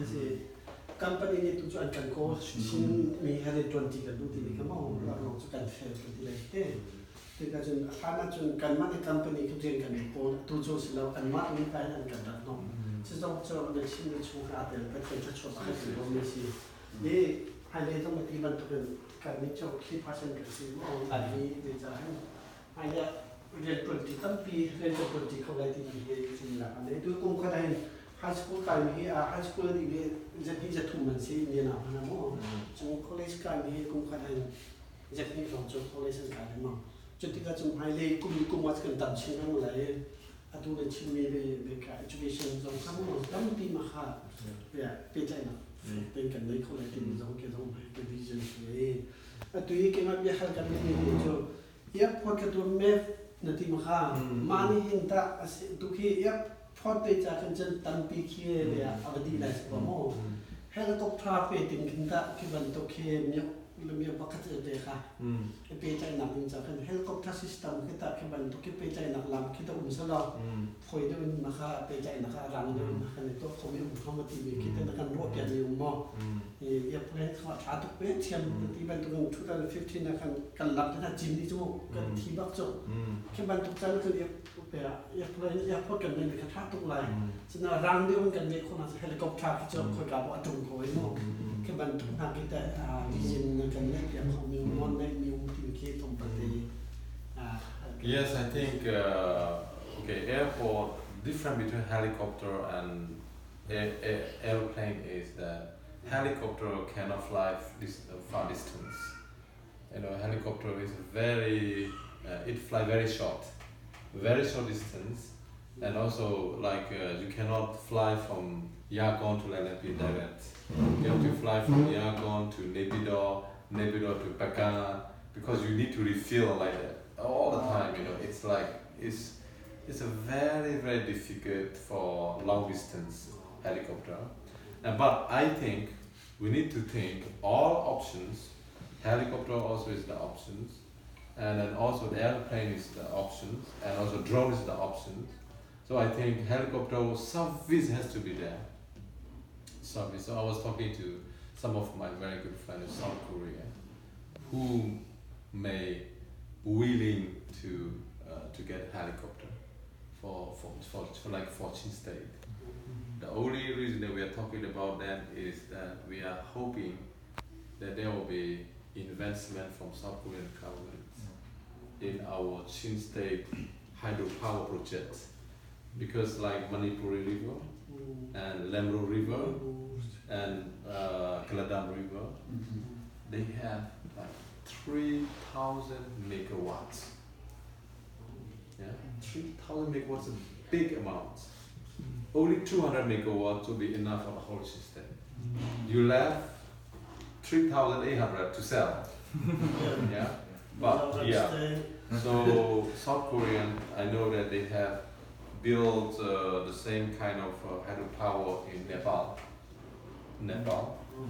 kasi company ni tu chuan kan ko sin mi hare 20 kan du ti ka mo la no chu kan fair ti le te ti ka chun khana chun kan ma ni company ku jen kan ko tu chu silo an ma ni kai an kan da no chi zo cho le sin ni chu ka te ka chen cha cho ba si ro mi si ni hai le tong ti ban tu kan ni cho 3% kan si mo an ni ni cha hai yaเรียนปริญญาตั้งปีเรียนจบปริญญาเขาได้ที่นี่จริงๆนะอันนี้ดูกลุ่มเขาได้ไฮสคูลการมีไฮสคูลที่จะทุ่มมันสิเนี่ยนะพนักงานจังคอลเลจการมีกลุ่มเขาได้จะมีของจังคอลเลจการได้มั้งจุดที่ก็จังไฮเลยกลุ่มวัดกันตัดชิ้นนั้นเลยอะดูเลยชิ้นมีเบเกอร์ education จังข้างนอกตั้งปีมาค่ะเป็นใจนะเป็นกันเลยเขาเลยที่จังเกี่ยวกับเป็น vision เลยอะตัวนี้เกี่ยวกับเรื่องการมีจะยับพอดกับตัวแม่นาทีมาค่ะมานี่เห็นตาตุกี้ยับพอดไปจากกันจนตันปีเคียเลยอ่ะอวดีได้สิบโมงเฮลิคอปเตอร์ไปถึงกันตาที่บันตุกี้มีบักเตอร์เลยค่ะไปใจหนักจริงจากกันเฮลิคอปเตอร์ซิสเต็มที่ตาที่บันตุกี้ไปใจหนักลำที่ต้องสลบคอยด้วยมาค่ะไปใจหนักรังด้วยนะคะในตัวเขามีอุปกรณ์ที่มีคิดแต่กันรถอย่างนี้มั่งยับเล่นเขาชาตุกเป็นเทียมที่บันตุกี้2015นะกันหลับที่น่าจิมที่จู่กันที่บักจู่แค่บันทุกจังคืออยากพูดกันในกระทะตุกไรฉะนั้นรังเดียวกันในคนเฮลิคอปเตอร์ที่จะคอยกับว่าจุ่มคอยมั่งแค่บันทุกนักที่แต่ดิจินกันในอย่างของมิวมอนในมิวที่คิดตรงประเทศ Yes, I think okay, airport different between helicopter and airplane is that helicopter cannot fly this far distance. You know, helicopter is very it fly very short distance, and also like you cannot fly from Yangon to Lalepi direct. You have to fly from Yangon to Naypyidaw to Pakan, because you need to refill like that all the time. You know, it's like it's a very difficult for long distance helicopter. But I think we need to think all options. Helicopter also is the options, and then also the airplane is the options, and also drone is the options. So I think helicopter service has to be there. Service. So I was talking to some of my very good friends in South Korea, who may willing to get helicopter for like Chin State. The only reason that we are talking about that is that we are hoping that there will be investment from South Korean government in our Chin State hydropower project, because like Manipuri River and Lemru River and Kaladam River, they have like 3,000 megawatts. Yeah, 3,000 megawatts is a big amount. Only 200 megawatts will be enough for the whole system. You left 3,800 to sell. Yeah, but yeah. So South Korean, I know that they have built the same kind of hydropower in Nepal.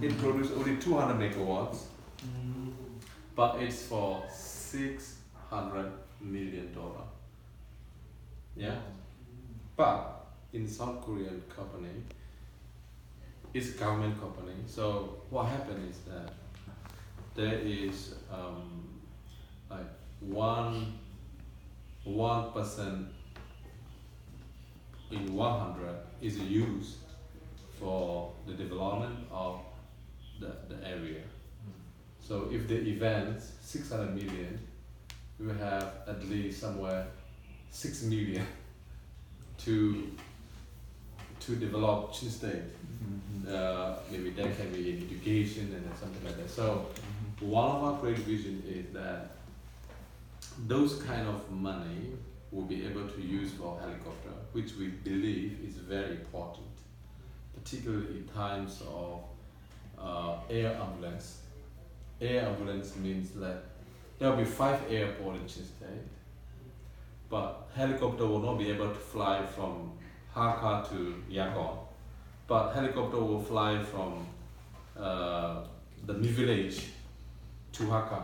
It produces only 200 megawatts, but it's for $600 million. Yeah, but in South Korean company, it's a government company. So what happened is that there is like 1% in 100 is used for the development of the area. So if the events 600 million, we have at least somewhere 6 million to develop Chin State. Maybe there can be in education and something like that. So one of our great vision is that those kind of money will be able to use for helicopter, which we believe is very important, particularly in times of air ambulance. Air ambulance means that there will be 5 airports in Chin State, but helicopter will not be able to fly from Hakka to Yangon, but helicopter will fly from the village to Hakka,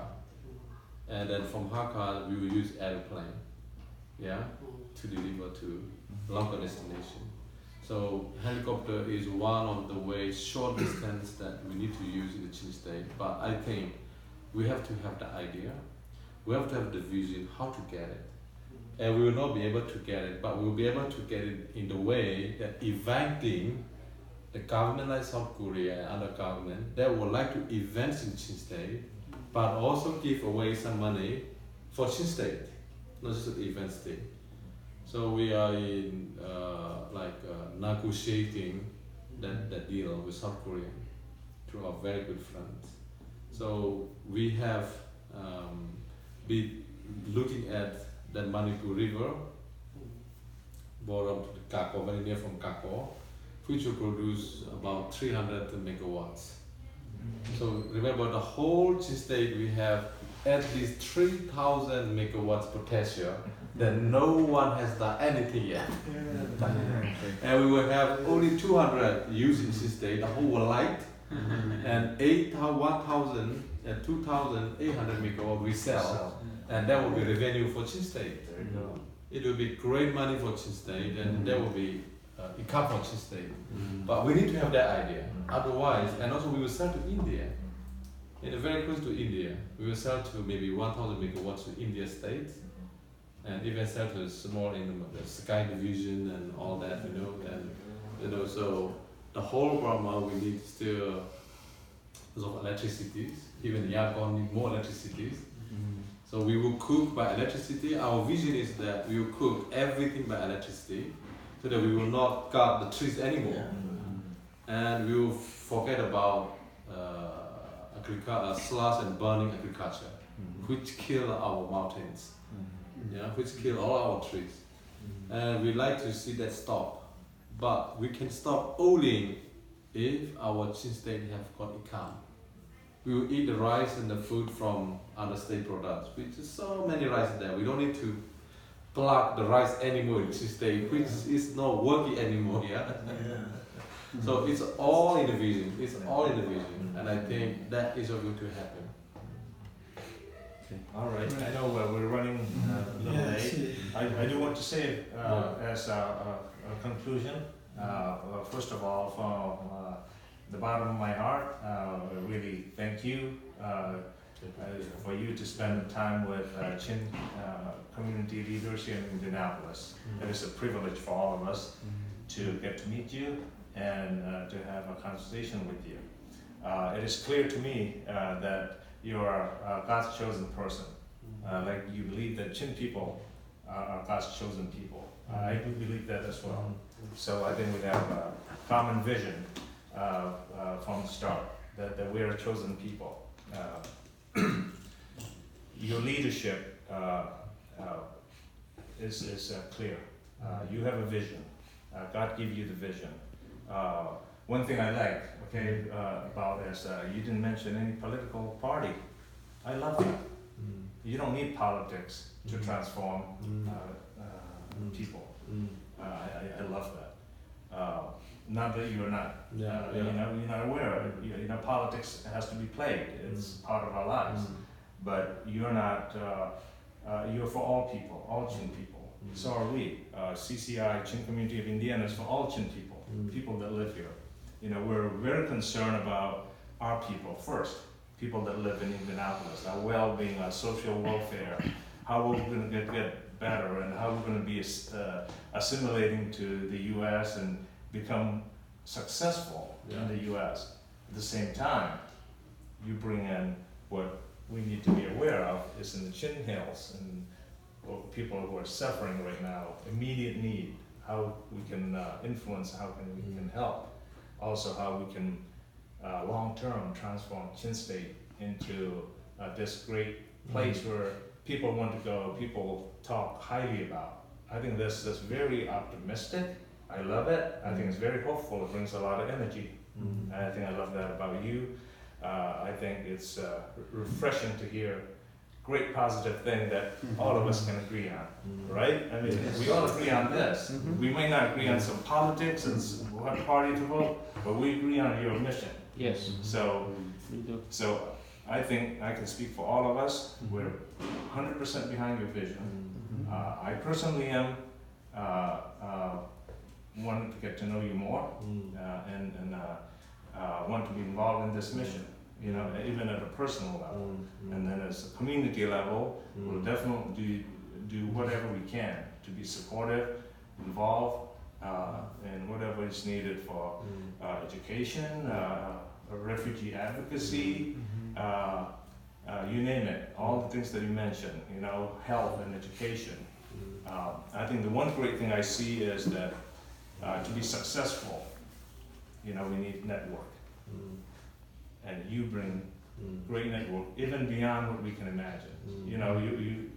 and then from Hakka we will use airplane, yeah, to deliver to local destination. So helicopter is one of the ways, short distance, that we need to use in the Chin state. But I think we have to have the idea, we have to have the vision how to get it. And we will not be able to get it, but we will be able to get it in the way that inviting the government like South Korea and other government that would like to invest in Chin state, but also give away some money for Chin state, not just the event state. So we are in negotiating that deal with South Korea through our very good friends. So we have been looking at the Manipur River, bottom to the Kako, very near from Kako, which will produce about 300 megawatts. So remember, the whole Chin state we have at least 3,000 megawatts potential that no one has done anything yet. And we will have only 200 used in Chin state, the whole light, and 1,000 and 2,800 megawatt we sell. And that will be revenue for Chin state. There you go. It will be great money for Chin state, and that will be income for Chin state. But we need to have that idea. Otherwise, and also we will sell to India. Very close to India, we will sell to maybe 1,000 megawatts to India state, and even sell to small in the Sky division and all that, and so the whole Burma we need still of electricity. Even Yangon need more electricity. So we will cook by electricity. Our vision is that we will cook everything by electricity, so that we will not cut the trees anymore, and we will forget about slash and burning agriculture, which kill our mountains, which kill all our trees. And we like to see that stop. But we can stop only if our Chin state have got income. We will eat the rice and the food from other state products, which is so many rice there. We don't need to pluck the rice anymore in Chin state, which is not working anymore. So it's all in the vision. It's all in the vision, and I think that is going to happen. All right. I know we're running a little late. I do want to say as a conclusion. First of all, from the bottom of my heart, really thank you for you to spend time with Chin community leaders here in Indianapolis. It is a privilege for all of us to get to meet you and to have a conversation with you. It is clear to me that you are God's chosen person. Like you believe that Chin people are God's chosen people. I do believe that as well. So I think we have a common vision from the start, that we are chosen people. Your leadership is clear. You have a vision. God gave you the vision. One thing I like, about is you didn't mention any political party. I love that. You don't need politics to transform people. I love that. Not that you're not, you're not aware of it. You know, politics has to be played. It's part of our lives. But you're not. You're for all people, all Chin people. So are we. CCI, Chin Community of Indiana, is for all Chin people, people that live here. You know, we're very concerned about our people first, people that live in Indianapolis, our well-being, our social welfare, how we're going to get better, and how we're going to be assimilating to the U.S. and become successful in the U.S. At the same time, you bring in what we need to be aware of is in the Chin Hills and people who are suffering right now, immediate need, how we can influence, how we can help. Also how we can long-term transform Chin State into this great place where people want to go, people talk highly about. I think this is very optimistic. I love it. I think it's very hopeful. It brings a lot of energy. And I think I love that about you. I think it's refreshing to hear great positive thing that all of us can agree on, right? I mean, we all agree on this. We may not agree on some politics and what party to vote, but we agree on your mission. Yes. So I think I can speak for all of us. We're 100% behind your vision. I personally am wanted to get to know you more, and want to be involved in this mission, you know, even at a personal level. And then as a community level, we'll definitely do whatever we can to be supportive, involved, in whatever is needed for education, refugee advocacy, you name it, all the things that you mentioned, you know, health and education. I think the one great thing I see is that to be successful, you know, we need network. And you bring great network, even beyond what we can imagine. You know, you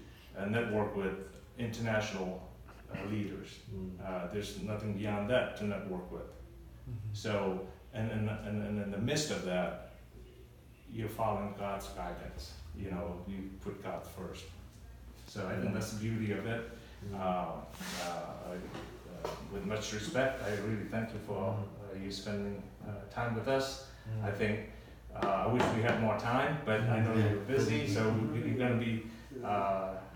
network with international leaders. There's nothing beyond that to network with. So, and in the midst of that, you're following God's guidance. You know, you put God first. So I think that's the beauty of it. With much respect, I really thank you for you spending time with us. I think I wish we had more time, but I know you're busy, so you're going to be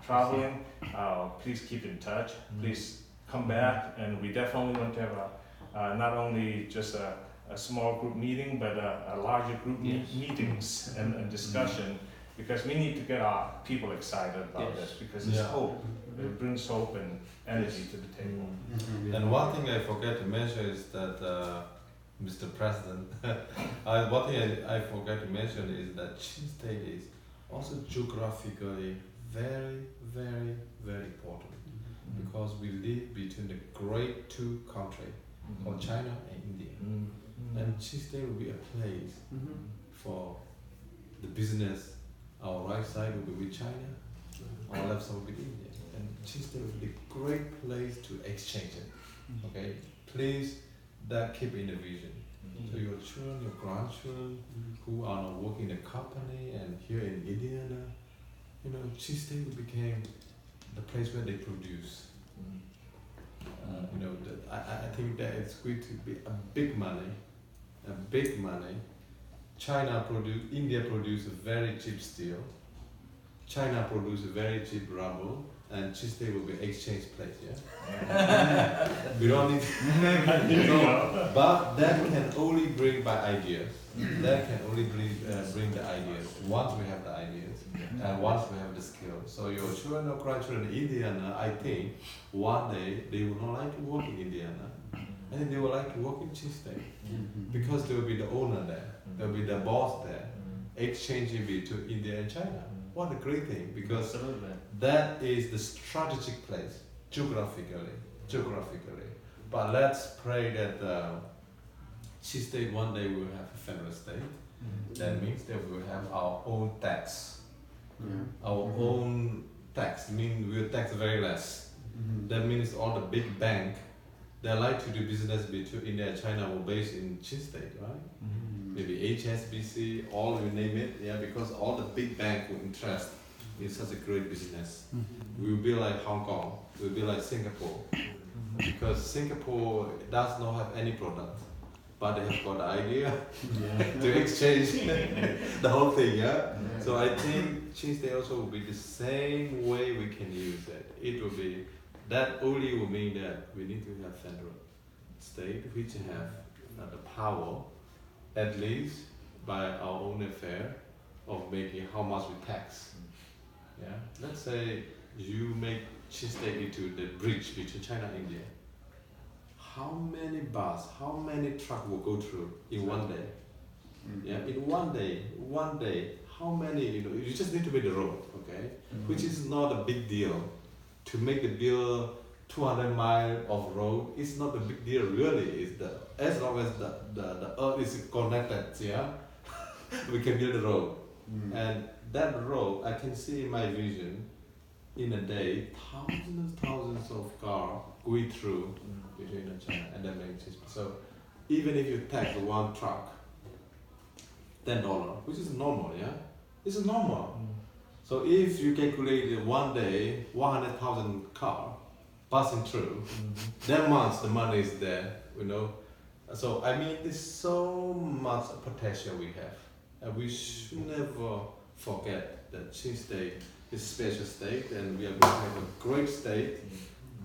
traveling. Please keep in touch. Please come back, and we definitely want to have not only just a small group meeting, but a larger group meetings and discussion, because we need to get our people excited about this, because it's hope. It brings hope and energy to the table. And one thing I forget to mention is that, Mr. President, one thing I forgot to mention is that Chin State is also geographically very, very, very important, because we live between the great two countries called China and India. And Chin State will be a place for the business. Our right side will be with China, our left side will be India. And Chin State will be a great place to exchange it. Okay, please keep in the vision. So your children, your grandchildren who are now working in the company and here in Indiana, you know, Chin State will become the place where they produce. You know, I think that it's going to be a big money. India produces very cheap steel. China produces very cheap rubber, and Chin State will be exchange place. We don't need. But that can only bring by ideas. That can only bring the ideas once we have the ideas and once we have the skills. So your children or grandchildren in Indiana, I think one day they will not like to work in Indiana. I think they will like to work in Chin State, because they will be the owner there, they will be the boss there, exchanging between India and China. What a great thing, because that is the strategic place, geographically. But let's pray that Chin State one day will have a federal state. That means that we will have our own tax. Our own tax means we will tax very less. That means all the big bank, they like to do business between India and China will based in Chin State, right? Maybe HSBC, all you name it, because all the big bank will interest in such a great business. We will be like Hong Kong, we will be like Singapore, because Singapore does not have any product, but they have got the idea to exchange the whole thing, So I think Chin State also will be the same way we can use it. It will be, that only will mean that we need to have federal state which have the power, at least by our own affair, of making how much we tax. Let's say you make Chin State into the bridge between China and India. How many bus, how many truck will go through in one day? In one day, how many, you just need to make the road, okay? Which is not a big deal. To make the bill 200 miles of road, it's not a big deal really. As long as the earth is connected, we can build a road. And that road, I can see in my vision, in a day, thousands of cars going through between China, and that makes sense. So even if you tax one truck $10, which is normal, this is normal. So if you calculate one day 100,000 cars passing through, that much the money is there, So I mean, there's so much potential we have, and we should never forget that Chin State is a special state, and we are going to have a great state.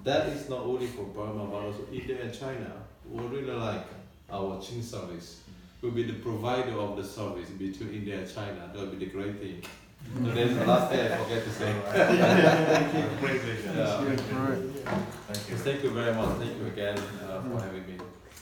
that is not only for Burma but also India and China would really like our Qing service. Will be the provider of the service between India and China. That would be the great thing. So there's the last thing I forget to say. Great vision. Yeah. That's good. Thank you. Thank you very much. Thank you again for having me.